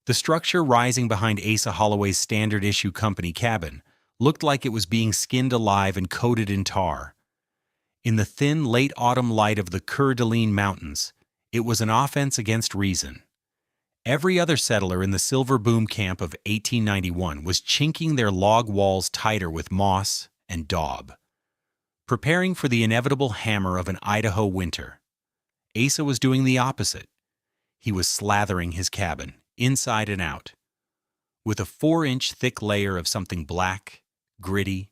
The structure rising behind Asa Holloway's standard-issue company cabin looked like it was being skinned alive and coated in tar. In the thin, late-autumn light of the Coeur d'Alene Mountains, it was an offense against reason. Every other settler in the Silver Boom camp of 1891 was chinking their log walls tighter with moss and daub, preparing for the inevitable hammer of an Idaho winter. Asa was doing the opposite. He was slathering his cabin, inside and out, with a 4-inch thick layer of something black, gritty,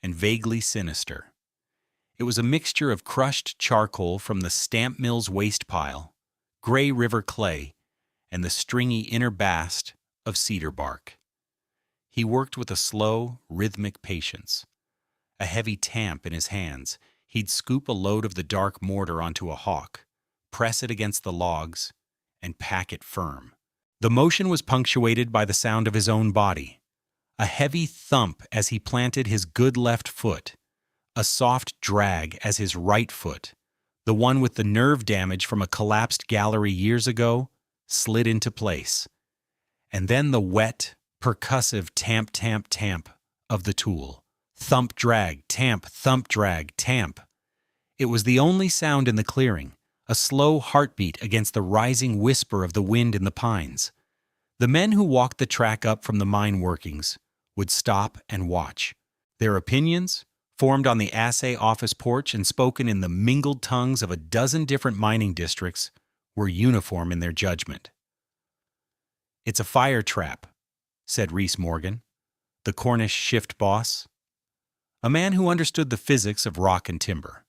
and vaguely sinister. It was a mixture of crushed charcoal from the stamp mill's waste pile, gray river clay, and the stringy inner bast of cedar bark. He worked with a slow, rhythmic patience. A heavy tamp in his hands, he'd scoop a load of the dark mortar onto a hawk, press it against the logs, and pack it firm. The motion was punctuated by the sound of his own body, a heavy thump as he planted his good left foot, a soft drag as his right foot, the one with the nerve damage from a collapsed gallery years ago, slid into place, and then the wet, percussive tamp, tamp, tamp of the tool. Thump, drag, tamp, thump, drag, tamp. It was the only sound in the clearing, a slow heartbeat against the rising whisper of the wind in the pines. The men who walked the track up from the mine workings would stop and watch. Their opinions, formed on the assay office porch and spoken in the mingled tongues of a dozen different mining districts, were uniform in their judgment. "It's a fire trap," said Reese Morgan, the Cornish shift boss, a man who understood the physics of rock and timber.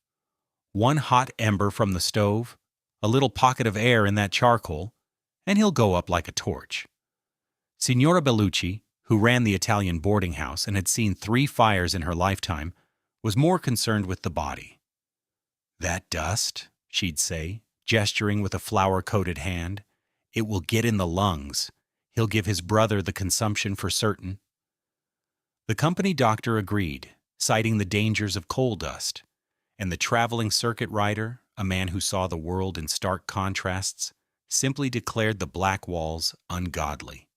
One hot ember from the stove, a little pocket of air in that charcoal, and he'll go up like a torch. Signora Bellucci, who ran the Italian boarding house and had seen 3 fires in her lifetime, was more concerned with the body. "That dust," she'd say, gesturing with a flour-coated hand, "it will get in the lungs. He'll give his brother the consumption for certain." The company doctor agreed, citing the dangers of coal dust, and the traveling circuit rider, a man who saw the world in stark contrasts, simply declared the black walls ungodly.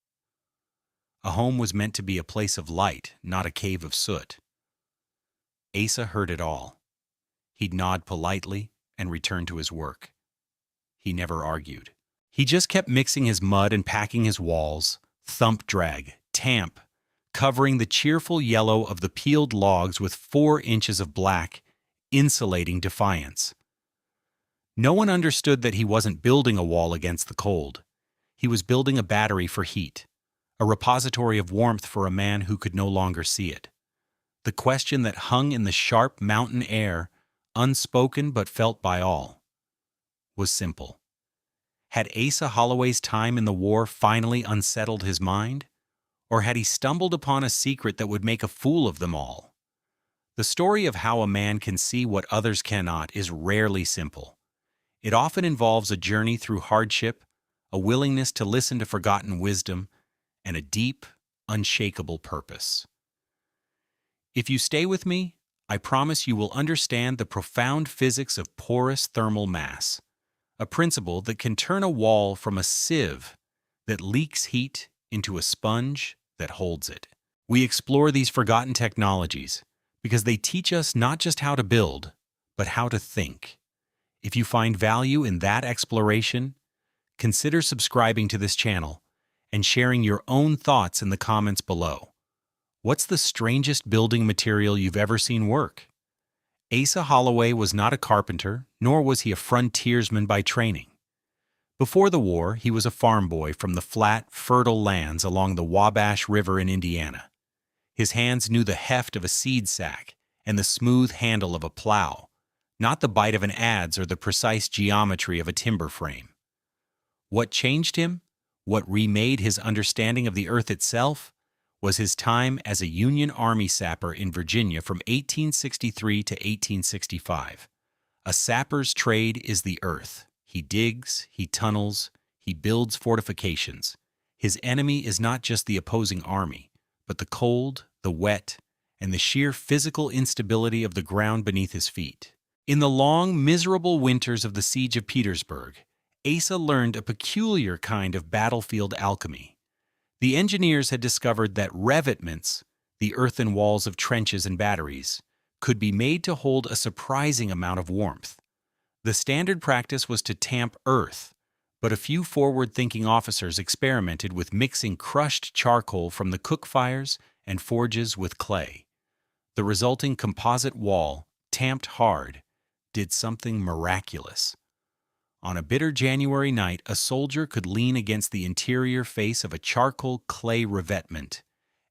A home was meant to be a place of light, not a cave of soot. Asa heard it all. He'd nod politely and return to his work. He never argued. He just kept mixing his mud and packing his walls, thump, drag, tamp, covering the cheerful yellow of the peeled logs with 4 inches of black, insulating defiance. No one understood that he wasn't building a wall against the cold. He was building a battery for heat, a repository of warmth for a man who could no longer see it. The question that hung in the sharp mountain air, unspoken but felt by all, was simple. Had Asa Holloway's time in the war finally unsettled his mind? Or had he stumbled upon a secret that would make a fool of them all? The story of how a man can see what others cannot is rarely simple. It often involves a journey through hardship, a willingness to listen to forgotten wisdom, and a deep, unshakable purpose. If you stay with me, I promise you will understand the profound physics of porous thermal mass, a principle that can turn a wall from a sieve that leaks heat into a sponge that holds it. We explore these forgotten technologies because they teach us not just how to build, but how to think. If you find value in that exploration, consider subscribing to this channel and sharing your own thoughts in the comments below. What's the strangest building material you've ever seen work? Asa Holloway was not a carpenter, nor was he a frontiersman by training. Before the war, he was a farm boy from the flat, fertile lands along the Wabash River in Indiana. His hands knew the heft of a seed sack and the smooth handle of a plow, not the bite of an adze or the precise geometry of a timber frame. What changed him, what remade his understanding of the earth itself, was his time as a Union Army sapper in Virginia from 1863 to 1865. A sapper's trade is the earth. He digs, he tunnels, he builds fortifications. His enemy is not just the opposing army, but the cold, the wet, and the sheer physical instability of the ground beneath his feet. In the long, miserable winters of the Siege of Petersburg, Asa learned a peculiar kind of battlefield alchemy, The engineers had discovered that revetments, the earthen walls of trenches and batteries, could be made to hold a surprising amount of warmth. The standard practice was to tamp earth, but a few forward-thinking officers experimented with mixing crushed charcoal from the cook fires and forges with clay. The resulting composite wall, tamped hard, did something miraculous. On a bitter January night, a soldier could lean against the interior face of a charcoal clay revetment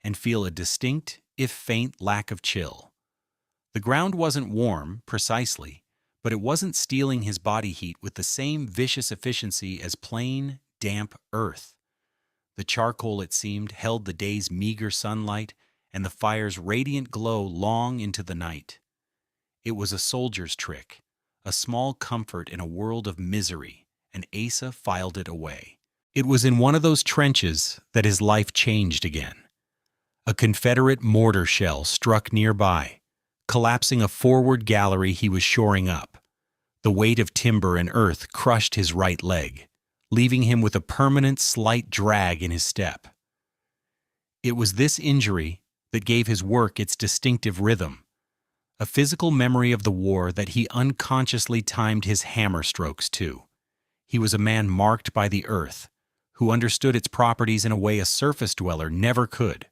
and feel a distinct, if faint, lack of chill. The ground wasn't warm, precisely, but it wasn't stealing his body heat with the same vicious efficiency as plain, damp earth. The charcoal, it seemed, held the day's meager sunlight and the fire's radiant glow long into the night. It was a soldier's trick, a small comfort in a world of misery, and Asa filed it away. It was in one of those trenches that his life changed again. A Confederate mortar shell struck nearby, collapsing a forward gallery he was shoring up. The weight of timber and earth crushed his right leg, leaving him with a permanent slight drag in his step. It was this injury that gave his work its distinctive rhythm, a physical memory of the war that he unconsciously timed his hammer strokes to. He was a man marked by the earth, who understood its properties in a way a surface dweller never could.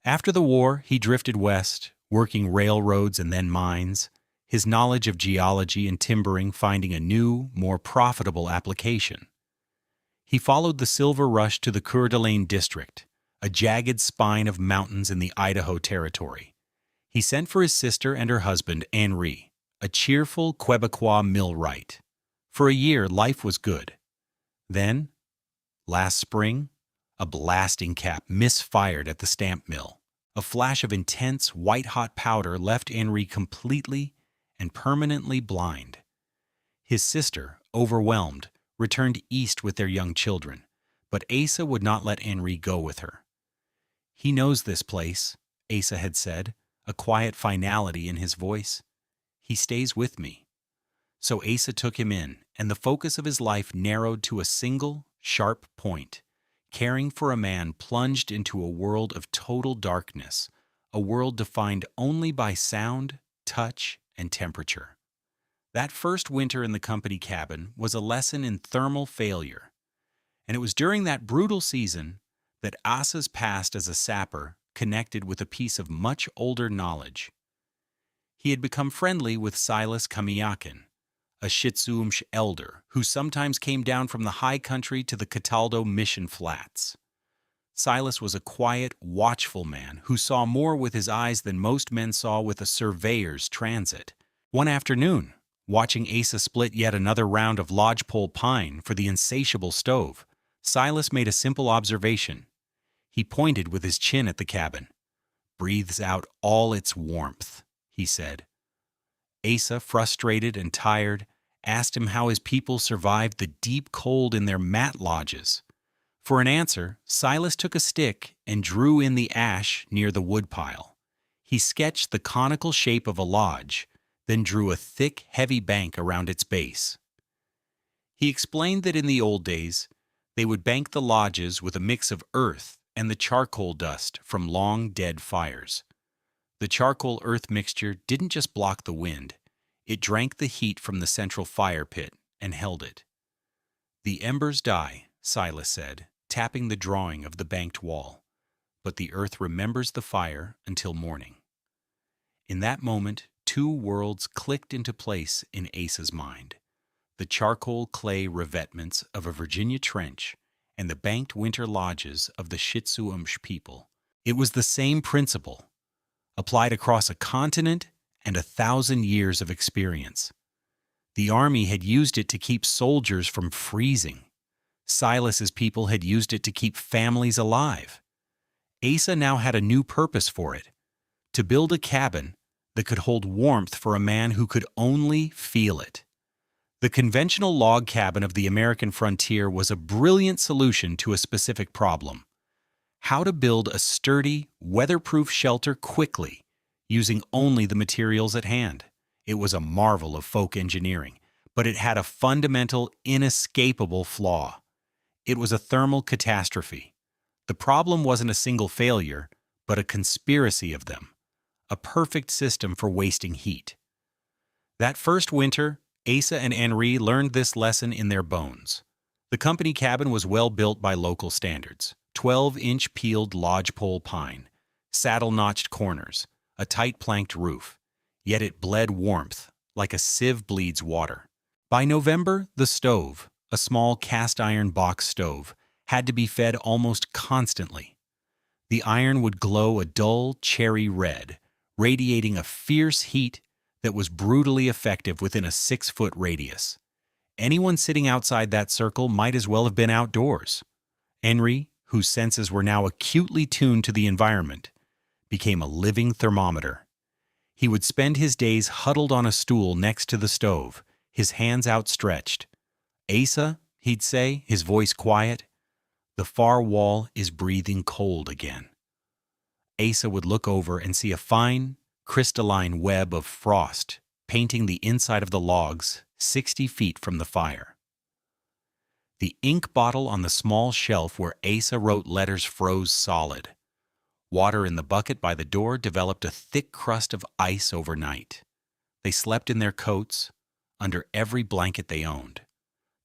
After the war, he drifted west, working railroads and then mines, his knowledge of geology and timbering finding a new, more profitable application. He followed the silver rush to the Coeur d'Alene district, a jagged spine of mountains in the Idaho territory. He sent for his sister and her husband, Henri, a cheerful Quebecois millwright. For a year, life was good. Then, last spring, a blasting cap misfired at the stamp mill. A flash of intense, white-hot powder left Henri completely and permanently blind. His sister, overwhelmed, returned east with their young children, but Asa would not let Henri go with her. "He knows this place," Asa had said, a quiet finality in his voice. "He stays with me." So Asa took him in, and the focus of his life narrowed to a single, sharp point, caring for a man plunged into a world of total darkness, a world defined only by sound, touch, and temperature. That first winter in the company cabin was a lesson in thermal failure, and it was during that brutal season that Asa's past as a sapper connected with a piece of much older knowledge. He had become friendly with Silas Kamiakin, a Shitsuumsh elder who sometimes came down from the high country to the Cataldo mission flats. Silas was a quiet, watchful man who saw more with his eyes than most men saw with a surveyor's transit. One afternoon, watching Asa split yet another round of lodgepole pine for the insatiable stove, Silas made a simple observation. He pointed with his chin at the cabin. "Breathes out all its warmth," he said. Asa, frustrated and tired, asked him how his people survived the deep cold in their mat lodges. For an answer, Silas took a stick and drew in the ash near the woodpile. He sketched the conical shape of a lodge, then drew a thick, heavy bank around its base. He explained that in the old days, they would bank the lodges with a mix of earth and the charcoal dust from long dead fires. The charcoal-earth mixture didn't just block the wind, it drank the heat from the central fire pit and held it. "The embers die," Silas said, tapping the drawing of the banked wall, "but the earth remembers the fire until morning." In that moment, two worlds clicked into place in Asa's mind. The charcoal clay revetments of a Virginia trench and the banked winter lodges of the Shitsuumsh people. It was the same principle, applied across a continent and 1,000 years of experience. The army had used it to keep soldiers from freezing. Silas's people had used it to keep families alive. Asa now had a new purpose for it, to build a cabin that could hold warmth for a man who could only feel it. The conventional log cabin of the American frontier was a brilliant solution to a specific problem: how to build a sturdy, weatherproof shelter quickly, using only the materials at hand. It was a marvel of folk engineering, but it had a fundamental, inescapable flaw. It was a thermal catastrophe. The problem wasn't a single failure, but a conspiracy of them, a perfect system for wasting heat. That first winter, Asa and Henri learned this lesson in their bones. The company cabin was well built by local standards: 12-inch peeled lodgepole pine, saddle-notched corners, a tight-planked roof. Yet it bled warmth, like a sieve bleeds water. By November, the stove, a small cast-iron box stove, had to be fed almost constantly. The iron would glow a dull cherry red, radiating a fierce heat that was brutally effective within a 6-foot radius. Anyone sitting outside that circle might as well have been outdoors. Henri, whose senses were now acutely tuned to the environment, became a living thermometer. He would spend his days huddled on a stool next to the stove, his hands outstretched. "Asa," he'd say, his voice quiet, "the far wall is breathing cold again." Asa would look over and see a fine, crystalline web of frost painting the inside of the logs 60 feet from the fire. The ink bottle on the small shelf where Asa wrote letters froze solid. Water in the bucket by the door developed a thick crust of ice overnight. They slept in their coats, under every blanket they owned.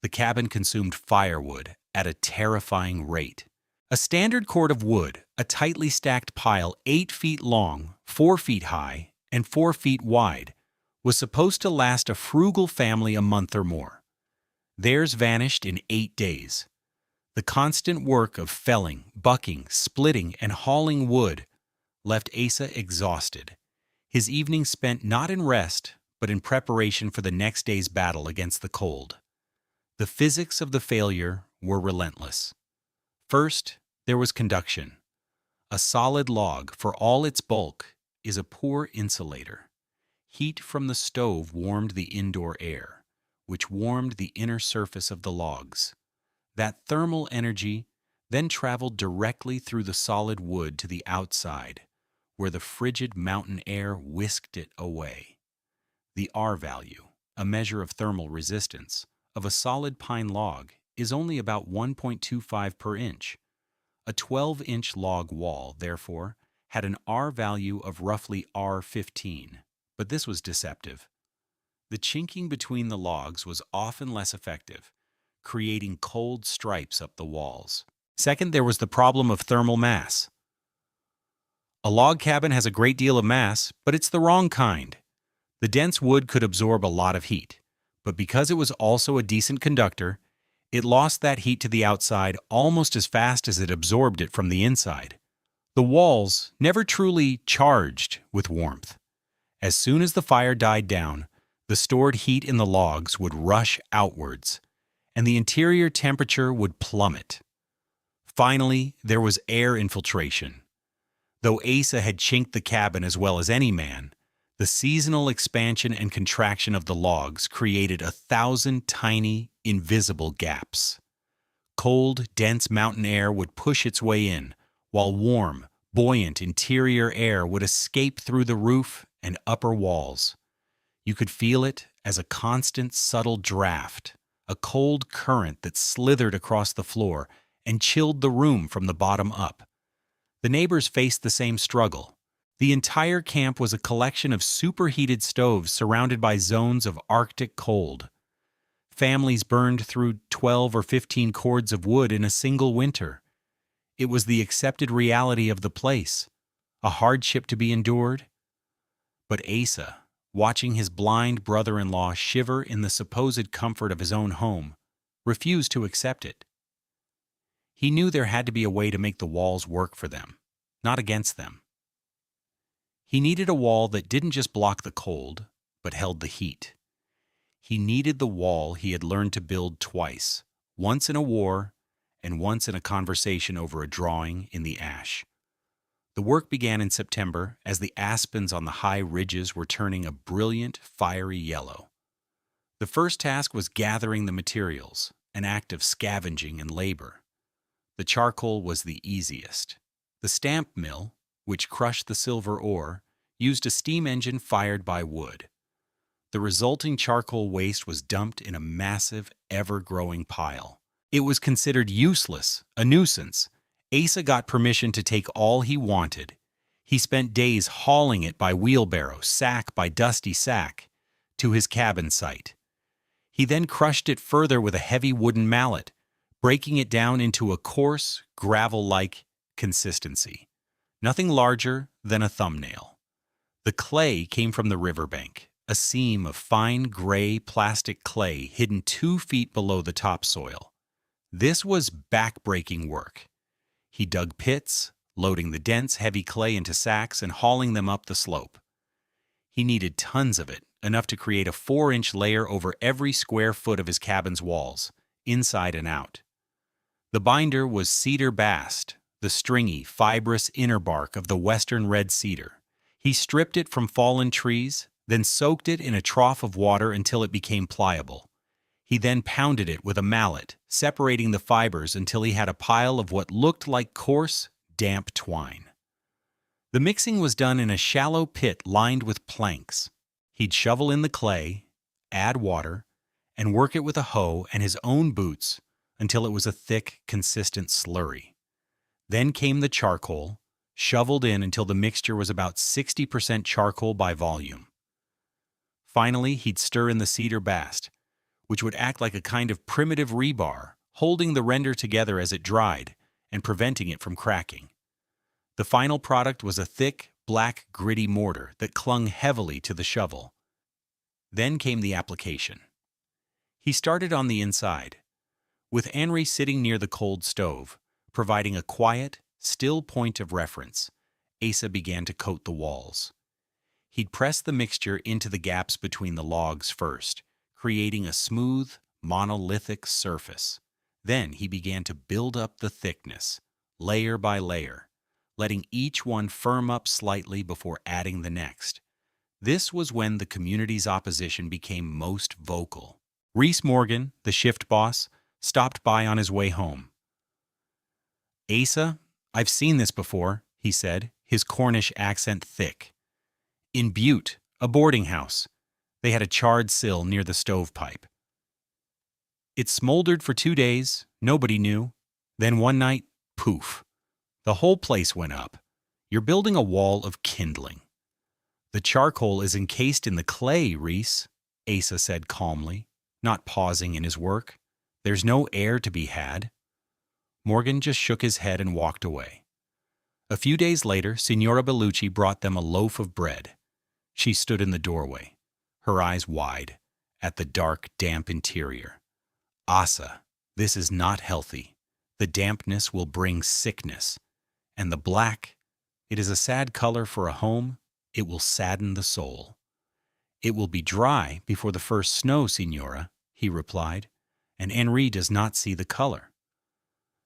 The cabin consumed firewood at a terrifying rate. A standard cord of wood, a tightly stacked pile 8 feet long, 4 feet high, and 4 feet wide, was supposed to last a frugal family a month or more. Theirs vanished in 8 days. The constant work of felling, bucking, splitting, and hauling wood left Asa exhausted, his evenings spent not in rest, but in preparation for the next day's battle against the cold. The physics of the failure were relentless. First, there was conduction. A solid log, for all its bulk, is a poor insulator. Heat from the stove warmed the indoor air, which warmed the inner surface of the logs. That thermal energy then traveled directly through the solid wood to the outside, where the frigid mountain air whisked it away. The R value, a measure of thermal resistance, of a solid pine log is only about 1.25 per inch. A 12-inch log wall, therefore, had an R value of roughly R15, but this was deceptive. The chinking between the logs was often less effective, creating cold stripes up the walls. Second, there was the problem of thermal mass. A log cabin has a great deal of mass, but it's the wrong kind. The dense wood could absorb a lot of heat, but because it was also a decent conductor, it lost that heat to the outside almost as fast as it absorbed it from the inside. The walls never truly charged with warmth. As soon as the fire died down, the stored heat in the logs would rush outwards, and the interior temperature would plummet. Finally, there was air infiltration. Though Asa had chinked the cabin as well as any man, the seasonal expansion and contraction of the logs created 1,000 tiny, invisible gaps. Cold, dense mountain air would push its way in, while warm, buoyant interior air would escape through the roof and upper walls. You could feel it as a constant, subtle draft, a cold current that slithered across the floor and chilled the room from the bottom up. The neighbors faced the same struggle. The entire camp was a collection of superheated stoves surrounded by zones of Arctic cold. Families burned through 12 or 15 cords of wood in a single winter. It was the accepted reality of the place, a hardship to be endured. But Asa, watching his blind brother-in-law shiver in the supposed comfort of his own home, refused to accept it. He knew there had to be a way to make the walls work for them, not against them. He needed a wall that didn't just block the cold, but held the heat. He needed the wall he had learned to build twice, once in a war and once in a conversation over a drawing in the ash. The work began in September as the aspens on the high ridges were turning a brilliant, fiery yellow. The first task was gathering the materials, an act of scavenging and labor. The charcoal was the easiest. The stamp mill, which crushed the silver ore, used a steam engine fired by wood. The resulting charcoal waste was dumped in a massive, ever-growing pile. It was considered useless, a nuisance. Asa got permission to take all he wanted. He spent days hauling it by wheelbarrow, sack by dusty sack, to his cabin site. He then crushed it further with a heavy wooden mallet, breaking it down into a coarse, gravel-like consistency. Nothing larger than a thumbnail. The clay came from the riverbank, a seam of fine gray plastic clay hidden 2 feet below the topsoil. This was back-breaking work. He dug pits, loading the dense, heavy clay into sacks and hauling them up the slope. He needed tons of it, enough to create a 4-inch layer over every square foot of his cabin's walls, inside and out. The binder was cedar bast, the stringy, fibrous inner bark of the western red cedar. He stripped it from fallen trees, then soaked it in a trough of water until it became pliable. He then pounded it with a mallet, separating the fibers until he had a pile of what looked like coarse, damp twine. The mixing was done in a shallow pit lined with planks. He'd shovel in the clay, add water, and work it with a hoe and his own boots until it was a thick, consistent slurry. Then came the charcoal, shoveled in until the mixture was about 60% charcoal by volume. Finally, he'd stir in the cedar bast, which would act like a kind of primitive rebar, holding the render together as it dried and preventing it from cracking. The final product was a thick, black, gritty mortar that clung heavily to the shovel. Then came the application. He started on the inside, with Henry sitting near the cold stove, providing a quiet, still point of reference. Asa began to coat the walls. He'd press the mixture into the gaps between the logs first, creating a smooth, monolithic surface. Then he began to build up the thickness, layer by layer, letting each one firm up slightly before adding the next. This was when the community's opposition became most vocal. Reese Morgan, the shift boss, stopped by on his way home. "Asa, I've seen this before," he said, his Cornish accent thick. "In Butte, a boarding house. They had a charred sill near the stovepipe. It smoldered for 2 days, nobody knew. Then one night, poof, the whole place went up. You're building a wall of kindling." "The charcoal is encased in the clay, Reese," Asa said calmly, not pausing in his work. "There's no air to be had." Morgan just shook his head and walked away. A few days later, Signora Bellucci brought them a loaf of bread. She stood in the doorway, her eyes wide, at the dark, damp interior. "Asa, this is not healthy. The dampness will bring sickness. And the black, it is a sad color for a home. It will sadden the soul." "It will be dry before the first snow, Signora," he replied, and Henri does not see the color.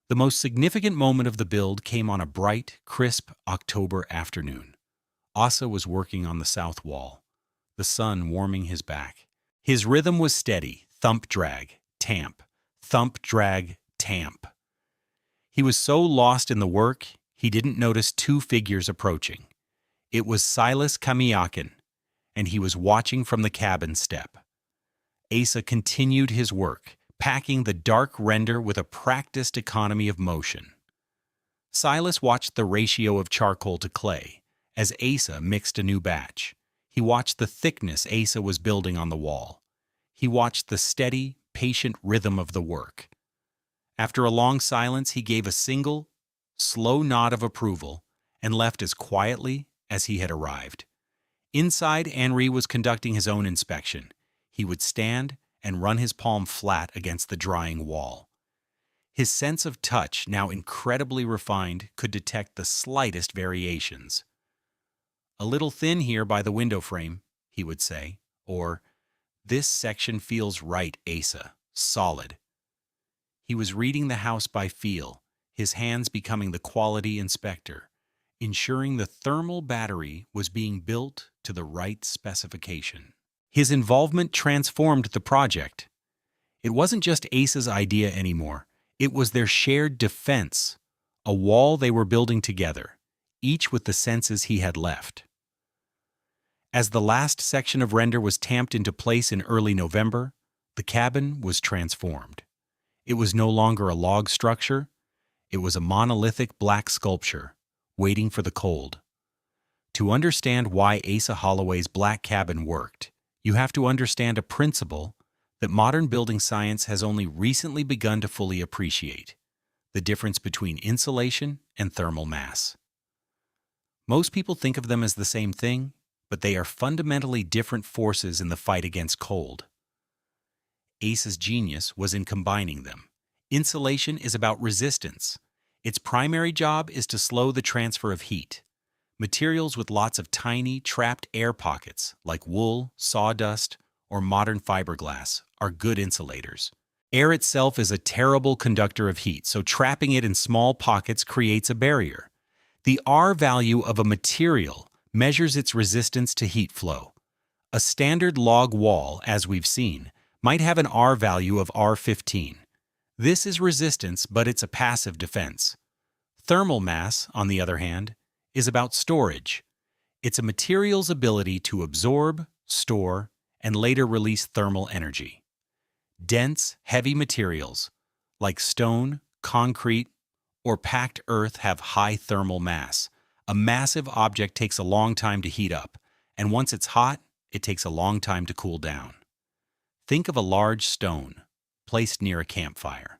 The most significant moment of the build came on a bright, crisp October afternoon. Asa was working on the south wall, the sun warming his back. His rhythm was steady, thump-drag, tamp, thump-drag, tamp. He was so lost in the work, he didn't notice 2 figures approaching. It was Silas Kamiakin, and he was watching from the cabin step. Asa continued his work, packing the dark render with a practiced economy of motion. Silas watched the ratio of charcoal to clay as Asa mixed a new batch. He watched the thickness Asa was building on the wall. He watched the steady, patient rhythm of the work. After a long silence, he gave a single, slow nod of approval and left as quietly as he had arrived. Inside, Henri was conducting his own inspection. He would stand and run his palm flat against the drying wall. His sense of touch, now incredibly refined, could detect the slightest variations. "A little thin here by the window frame," he would say, or, "This section feels right, Asa, solid." He was reading the house by feel, his hands becoming the quality inspector, ensuring the thermal battery was being built to the right specification. His involvement transformed the project. It wasn't just Asa's idea anymore. It was their shared defense, a wall they were building together, each with the senses he had left. As the last section of render was tamped into place in early November, the cabin was transformed. It was no longer a log structure. It was a monolithic black sculpture, waiting for the cold. To understand why Asa Holloway's black cabin worked, you have to understand a principle that modern building science has only recently begun to fully appreciate: the difference between insulation and thermal mass. Most people think of them as the same thing, but they are fundamentally different forces in the fight against cold. Asa's genius was in combining them. Insulation is about resistance. Its primary job is to slow the transfer of heat. Materials with lots of tiny, trapped air pockets, like wool, sawdust, or modern fiberglass, are good insulators. Air itself is a terrible conductor of heat, so trapping it in small pockets creates a barrier. The R value of a material measures its resistance to heat flow. A standard log wall, as we've seen, might have an R value of R15. This is resistance, but it's a passive defense. Thermal mass, on the other hand, is about storage. It's a material's ability to absorb, store, and later release thermal energy. Dense, heavy materials, like stone, concrete, or packed earth, have high thermal mass. A massive object takes a long time to heat up, and once it's hot, it takes a long time to cool down. Think of a large stone placed near a campfire.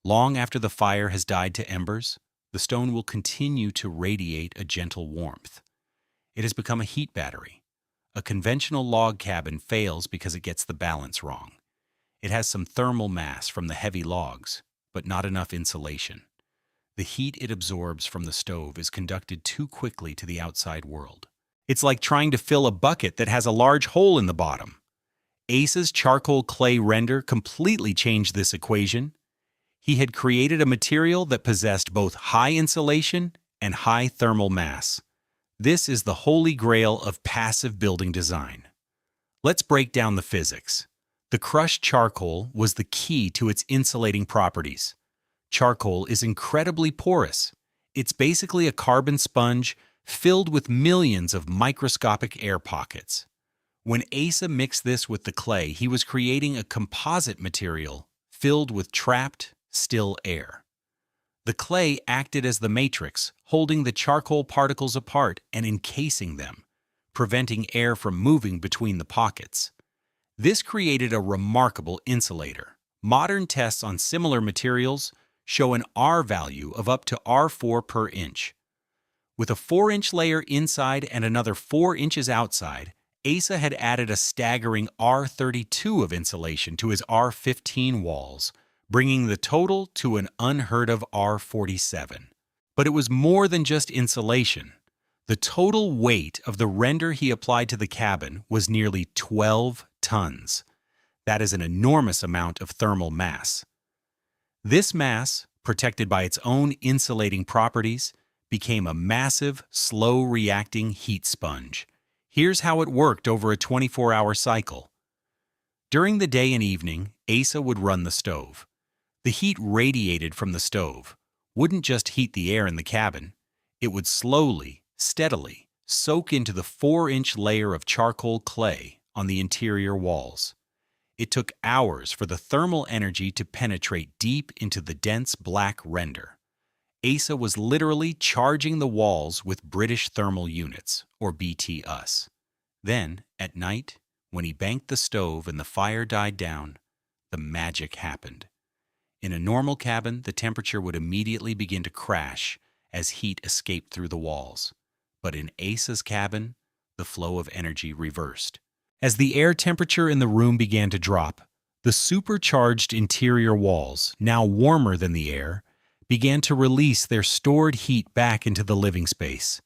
Long after the fire has died to embers, the stone will continue to radiate a gentle warmth. It has become a heat battery. A conventional log cabin fails because it gets the balance wrong. It has some thermal mass from the heavy logs, but not enough insulation. The heat it absorbs from the stove is conducted too quickly to the outside world. It's like trying to fill a bucket that has a large hole in the bottom. Asa's charcoal clay render completely changed this equation. He had created a material that possessed both high insulation and high thermal mass. This is the holy grail of passive building design. Let's break down the physics. The crushed charcoal was the key to its insulating properties. Charcoal is incredibly porous. It's basically a carbon sponge filled with millions of microscopic air pockets. When Asa mixed this with the clay, he was creating a composite material filled with trapped, still air. The clay acted as the matrix, holding the charcoal particles apart and encasing them, preventing air from moving between the pockets. This created a remarkable insulator. Modern tests on similar materials show an R value of up to R4 per inch. With a 4-inch layer inside and another 4 inches outside, Asa had added a staggering R32 of insulation to his R15 walls, bringing the total to an unheard-of R47. But it was more than just insulation. The total weight of the render he applied to the cabin was nearly 12 tons. That is an enormous amount of thermal mass. This mass, protected by its own insulating properties, became a massive, slow-reacting heat sponge. Here's how it worked over a 24-hour cycle. During the day and evening, Asa would run the stove. The heat radiated from the stove wouldn't just heat the air in the cabin. It would slowly, steadily soak into the 4-inch layer of charcoal clay on the interior walls. It took hours for the thermal energy to penetrate deep into the dense black render. Asa was literally charging the walls with British thermal units, or BTUs. Then, at night, when he banked the stove and the fire died down, the magic happened. In a normal cabin, the temperature would immediately begin to crash as heat escaped through the walls. But in Asa's cabin, the flow of energy reversed. As the air temperature in the room began to drop, the supercharged interior walls, now warmer than the air, began to release their stored heat back into the living space.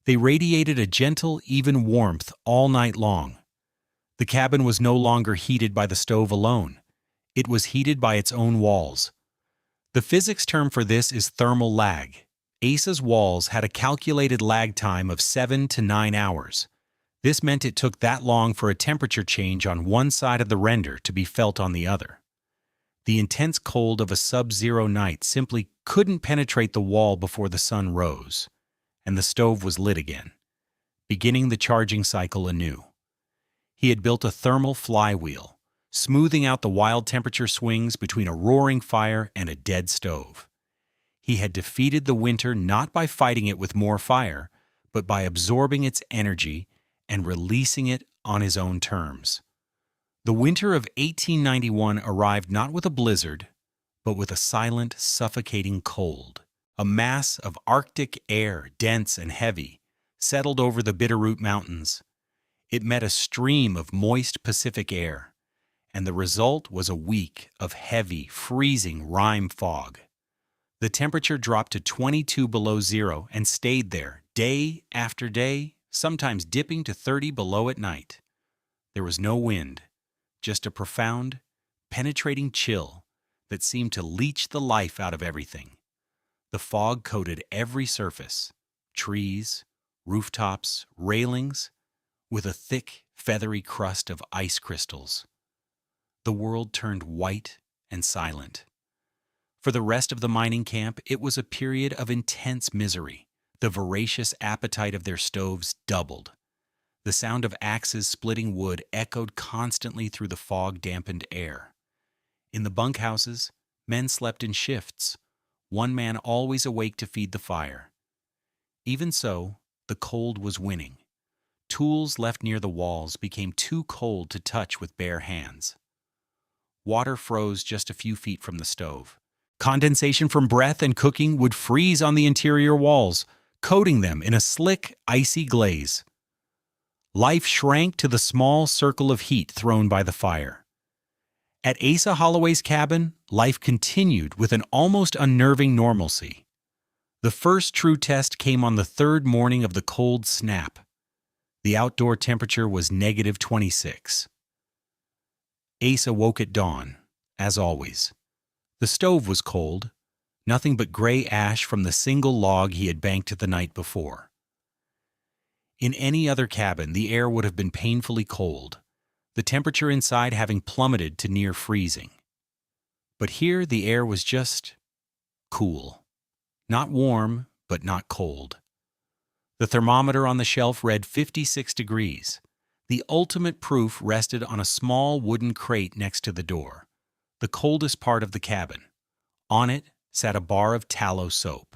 They radiated a gentle, even warmth all night long. The cabin was no longer heated by the stove alone. It was heated by its own walls. The physics term for this is thermal lag. Asa's walls had a calculated lag time of 7 to 9 hours. This meant it took that long for a temperature change on one side of the render to be felt on the other. The intense cold of a sub-zero night simply couldn't penetrate the wall before the sun rose, and the stove was lit again, beginning the charging cycle anew. He had built a thermal flywheel, smoothing out the wild temperature swings between a roaring fire and a dead stove. He had defeated the winter not by fighting it with more fire, but by absorbing its energy and releasing it on his own terms. The winter of 1891 arrived not with a blizzard, but with a silent, suffocating cold. A mass of Arctic air, dense and heavy, settled over the Bitterroot Mountains. It met a stream of moist Pacific air, and the result was a week of heavy, freezing rime fog. The temperature dropped to 22 below zero and stayed there day after day, sometimes dipping to 30 below at night. There was no wind, just a profound, penetrating chill that seemed to leach the life out of everything. The fog coated every surface, trees, rooftops, railings, with a thick, feathery crust of ice crystals. The world turned white and silent. For the rest of the mining camp, it was a period of intense misery. The voracious appetite of their stoves doubled. The sound of axes splitting wood echoed constantly through the fog-dampened air. In the bunkhouses, men slept in shifts, one man always awake to feed the fire. Even so, the cold was winning. Tools left near the walls became too cold to touch with bare hands. Water froze just a few feet from the stove. Condensation from breath and cooking would freeze on the interior walls, coating them in a slick, icy glaze. Life shrank to the small circle of heat thrown by the fire. At Asa Holloway's cabin, life continued with an almost unnerving normalcy. The first true test came on the third morning of the cold snap. The outdoor temperature was -26. Asa woke at dawn, as always. The stove was cold, nothing but gray ash from the single log he had banked the night before. In any other cabin, the air would have been painfully cold, the temperature inside having plummeted to near freezing. But here the air was just cool. Not warm, but not cold. The thermometer on the shelf read 56 degrees. The ultimate proof rested on a small wooden crate next to the door, the coldest part of the cabin. On it sat a bar of tallow soap.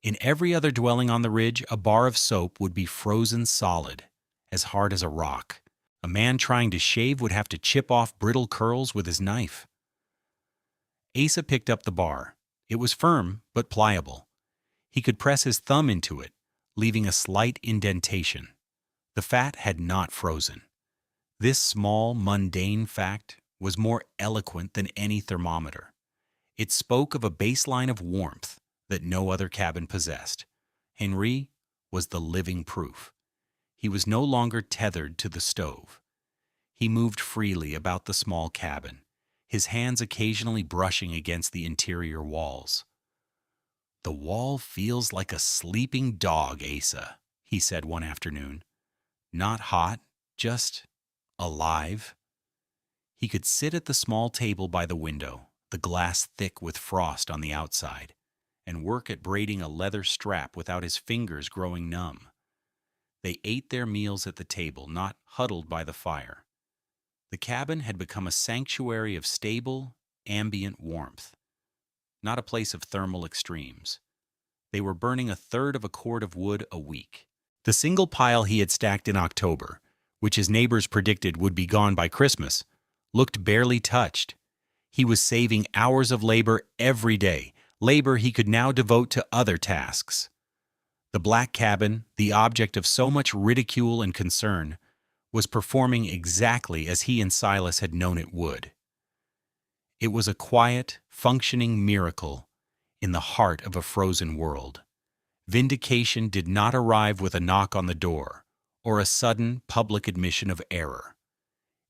In every other dwelling on the ridge, a bar of soap would be frozen solid, as hard as a rock. A man trying to shave would have to chip off brittle curls with his knife. Asa picked up the bar. It was firm, but pliable. He could press his thumb into it, leaving a slight indentation. The fat had not frozen. This small, mundane fact was more eloquent than any thermometer. It spoke of a baseline of warmth that no other cabin possessed. Henry was the living proof. He was no longer tethered to the stove. He moved freely about the small cabin, his hands occasionally brushing against the interior walls. "The wall feels like a sleeping dog, Asa," he said one afternoon. "Not hot, just alive." He could sit at the small table by the window, the glass thick with frost on the outside, and work at braiding a leather strap without his fingers growing numb. They ate their meals at the table, not huddled by the fire. The cabin had become a sanctuary of stable, ambient warmth, not a place of thermal extremes. They were burning a third of a cord of wood a week. The single pile he had stacked in October, which his neighbors predicted would be gone by Christmas, looked barely touched. He was saving hours of labor every day, labor he could now devote to other tasks. The black cabin, the object of so much ridicule and concern, was performing exactly as he and Silas had known it would. It was a quiet, functioning miracle in the heart of a frozen world. Vindication did not arrive with a knock on the door or a sudden public admission of error.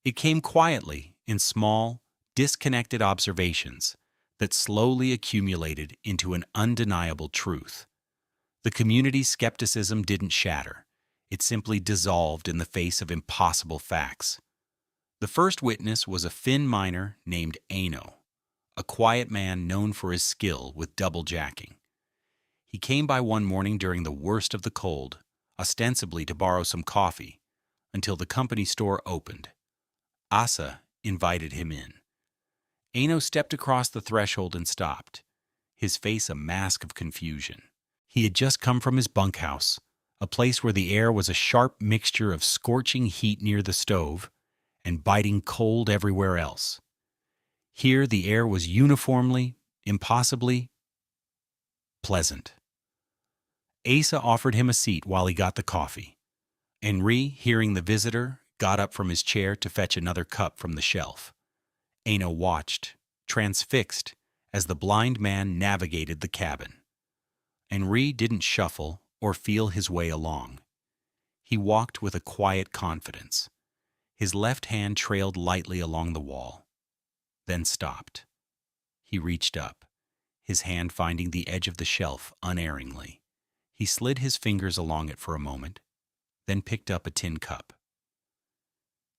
It came quietly in small, disconnected observations that slowly accumulated into an undeniable truth. The community's skepticism didn't shatter. It simply dissolved in the face of impossible facts. The first witness was a Finn miner named Asa, a quiet man known for his skill with double jacking. He came by one morning during the worst of the cold, ostensibly to borrow some coffee, until the company store opened. Asa invited him in. Asa stepped across the threshold and stopped. his face a mask of confusion. He had just come from his bunkhouse, a place where the air was a sharp mixture of scorching heat near the stove and biting cold everywhere else. Here the air was uniformly, impossibly pleasant. Asa offered him a seat while he got the coffee. Henri, hearing the visitor, got up from his chair to fetch another cup from the shelf. Ano watched, transfixed, as the blind man navigated the cabin. Henri didn't shuffle or feel his way along. He walked with a quiet confidence. His left hand trailed lightly along the wall, then stopped. He reached up, his hand finding the edge of the shelf unerringly. He slid his fingers along it for a moment, then picked up a tin cup.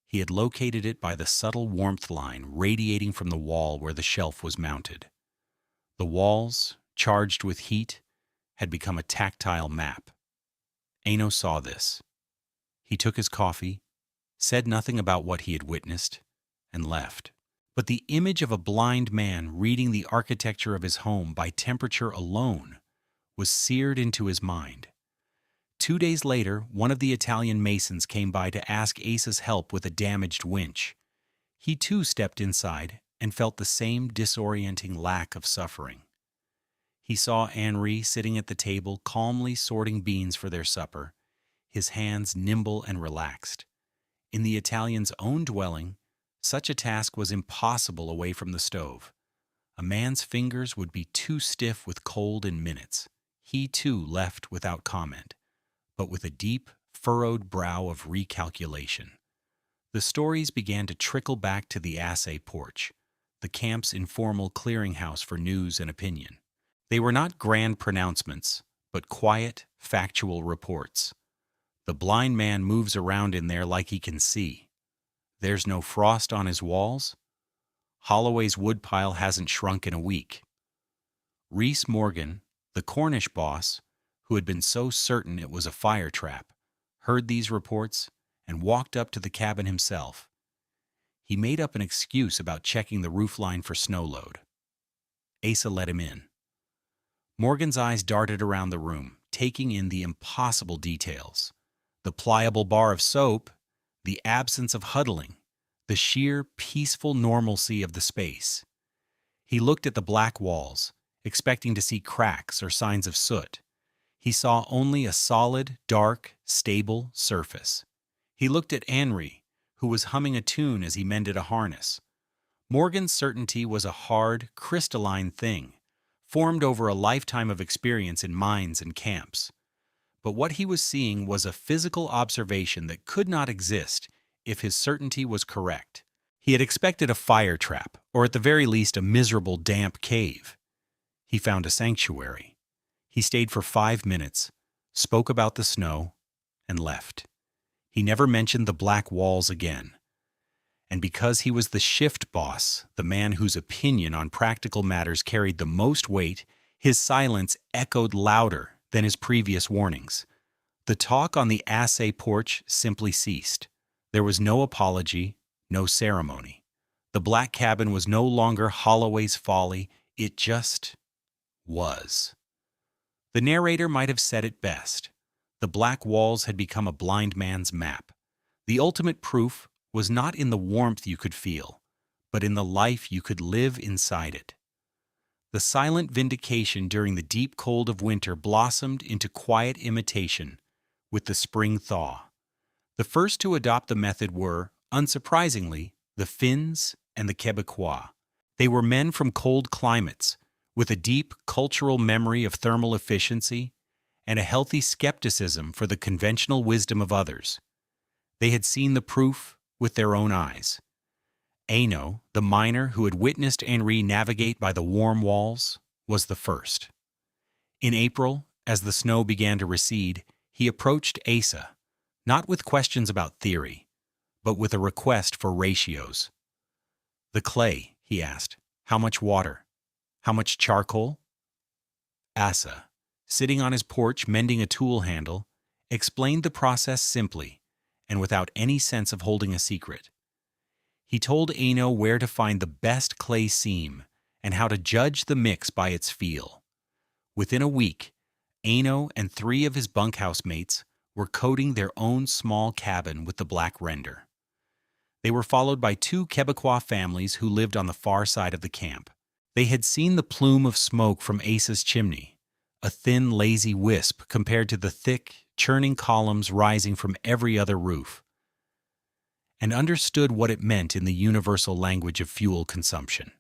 He had located it by the subtle warmth line radiating from the wall where the shelf was mounted. The walls, charged with heat, had become a tactile map. Ano saw this. He took his coffee, said nothing about what he had witnessed, and left. But the image of a blind man reading the architecture of his home by temperature alone was seared into his mind. 2 days later, one of the Italian masons came by to ask Asa's help with a damaged winch. He too stepped inside and felt the same disorienting lack of suffering. He saw Henri sitting at the table calmly sorting beans for their supper, his hands nimble and relaxed. In the Italian's own dwelling, such a task was impossible away from the stove. A man's fingers would be too stiff with cold in minutes. He too left without comment, but with a deep, furrowed brow of recalculation. The stories began to trickle back to the Asa porch, the camp's informal clearinghouse for news and opinion. They were not grand pronouncements, but quiet, factual reports. The blind man moves around in there like he can see. There's no frost on his walls. Holloway's woodpile hasn't shrunk in a week. Reese Morgan, the Cornish boss, who had been so certain it was a fire trap, heard these reports and walked up to the cabin himself. He made up an excuse about checking the roofline for snow load. Asa let him in. Morgan's eyes darted around the room, taking in the impossible details. The pliable bar of soap, the absence of huddling, the sheer, peaceful normalcy of the space. He looked at the black walls, expecting to see cracks or signs of soot. He saw only a solid, dark, stable surface. He looked at Henri, who was humming a tune as he mended a harness. Morgan's certainty was a hard, crystalline thing, formed over a lifetime of experience in mines and camps. But what he was seeing was a physical observation that could not exist if his certainty was correct. He had expected a fire trap, or at the very least a miserable, damp cave. He found a sanctuary. He stayed for 5 minutes, spoke about the snow, and left. He never mentioned the black walls again. And because he was the shift boss, the man whose opinion on practical matters carried the most weight, his silence echoed louder than his previous warnings. The talk on the Asa porch simply ceased. There was no apology, no ceremony. The black cabin was no longer Holloway's folly, it just was. The narrator might have said it best. The black walls had become a blind man's map. The ultimate proof was not in the warmth you could feel, but in the life you could live inside it. The silent vindication during the deep cold of winter blossomed into quiet imitation with the spring thaw. The first to adopt the method were, unsurprisingly, the Finns and the Quebecois. They were men from cold climates, with a deep cultural memory of thermal efficiency and a healthy skepticism for the conventional wisdom of others. They had seen the proof with their own eyes. Ano, the miner who had witnessed Henri navigate by the warm walls, was the first. In April, as the snow began to recede, he approached Asa, not with questions about theory, but with a request for ratios. "The clay," he asked. "How much water? How much charcoal?" Asa, sitting on his porch mending a tool handle, explained the process simply and without any sense of holding a secret. He told Ano where to find the best clay seam and how to judge the mix by its feel. Within a week, Ano and 3 of his bunkhouse mates were coating their own small cabin with the black render. They were followed by 2 Quebecois families who lived on the far side of the camp. They had seen the plume of smoke from Asa's chimney, a thin, lazy wisp compared to the thick, churning columns rising from every other roof, and understood what it meant in the universal language of fuel consumption.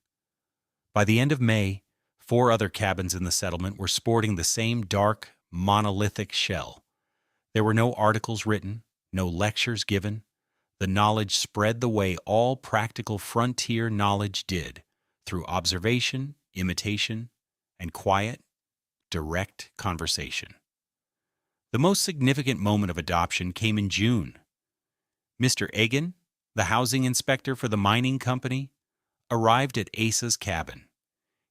By the end of May, 4 other cabins in the settlement were sporting the same dark, monolithic shell. There were no articles written, no lectures given. The knowledge spread the way all practical frontier knowledge did, through observation, imitation, and quiet, direct conversation. The most significant moment of adoption came in June. Mr. Egan, the housing inspector for the mining company, arrived at Asa's cabin.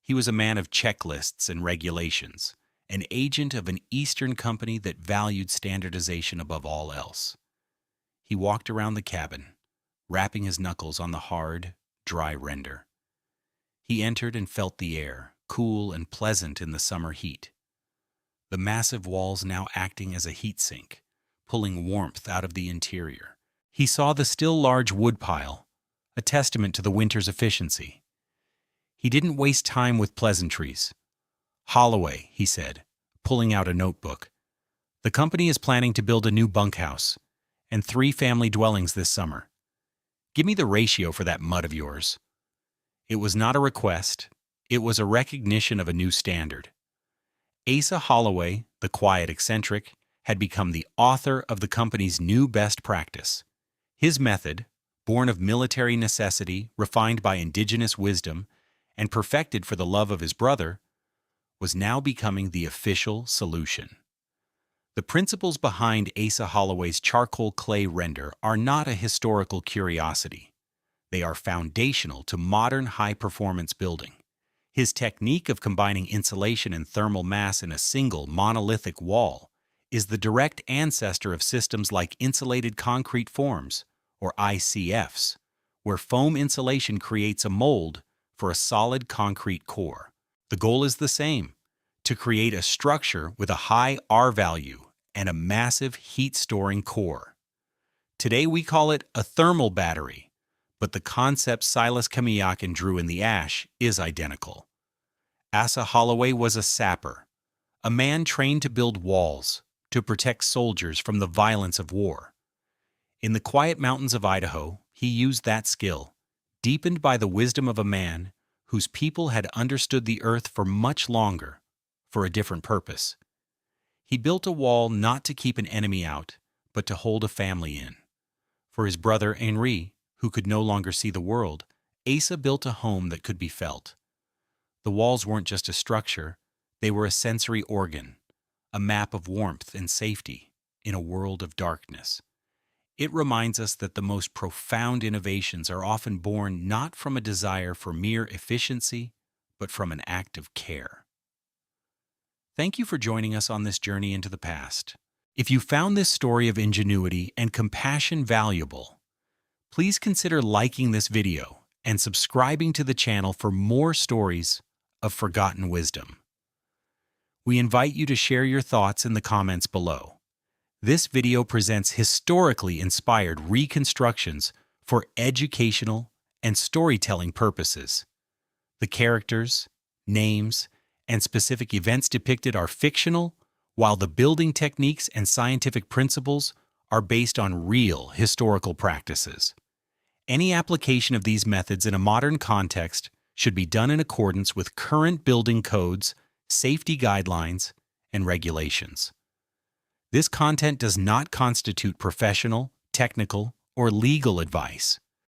He was a man of checklists and regulations, an agent of an Eastern company that valued standardization above all else. He walked around the cabin, rapping his knuckles on the hard, dry render. He entered and felt the air, cool and pleasant in the summer heat. The massive walls now acting as a heat sink, pulling warmth out of the interior. He saw the still large woodpile, a testament to the winter's efficiency. He didn't waste time with pleasantries. "Holloway," he said, pulling out a notebook. "The company is planning to build a new bunkhouse and 3 family dwellings this summer. Give me the ratio for that mud of yours." It was not a request. It was a recognition of a new standard. Asa Holloway, the quiet eccentric, had become the author of the company's new best practice. His method, born of military necessity, refined by indigenous wisdom, and perfected for the love of his brother, was now becoming the official solution. The principles behind Asa Holloway's charcoal clay render are not a historical curiosity. They are foundational to modern high-performance building. His technique of combining insulation and thermal mass in a single monolithic wall is the direct ancestor of systems like insulated concrete forms, or ICFs, where foam insulation creates a mold for a solid concrete core. The goal is the same: to create a structure with a high R value and a massive heat-storing core. Today we call it a thermal battery, but the concept Silas Kamiakin drew in the ash is identical. Asa Holloway was a sapper, a man trained to build walls, to protect soldiers from the violence of war. In the quiet mountains of Idaho, he used that skill, deepened by the wisdom of a man whose people had understood the earth for much longer, for a different purpose. He built a wall not to keep an enemy out, but to hold a family in. For his brother Henri, who could no longer see the world, Asa built a home that could be felt. The walls weren't just a structure, they were a sensory organ, a map of warmth and safety in a world of darkness. It reminds us that the most profound innovations are often born not from a desire for mere efficiency, but from an act of care. Thank you for joining us on this journey into the past. If you found this story of ingenuity and compassion valuable, please consider liking this video and subscribing to the channel for more stories of forgotten wisdom. We invite you to share your thoughts in the comments below. This video presents historically inspired reconstructions for educational and storytelling purposes. The characters, names, and specific events depicted are fictional, while the building techniques and scientific principles are based on real historical practices. Any application of these methods in a modern context should be done in accordance with current building codes, safety guidelines, and regulations. This content does not constitute professional, technical, or legal advice.